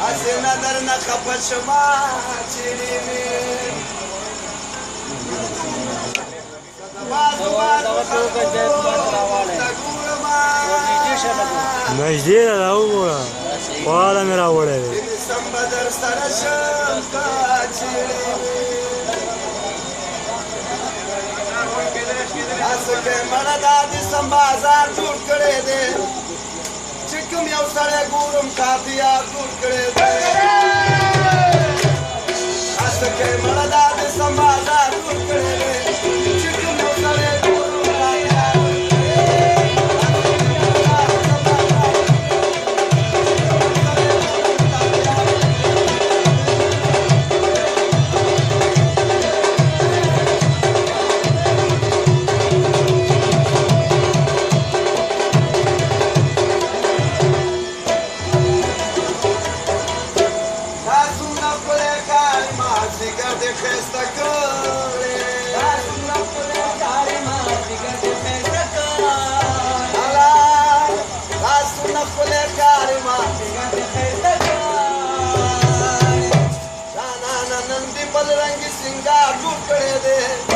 اسې نظر نه خفه شمه چیرې مې نږدې ده دا وګوره خواله مې راوړی دی سم به در سره شم که چیرې هسې کې مړه دا دې سم بازار جوړ کړی دی چې کوم یو سړی ګورم کافي یار جوړ کړی دی هسې کې مړه دا دې سم بازار جوړ کړی دی چې کوم یو سړی ګورم کافي یار خسته کړې تاسو په کارې ما دګه خسته کړې الا تاسو په کارې ما دګه خسته کړې نن دې بل رنگ سنگار جوړ کړې دې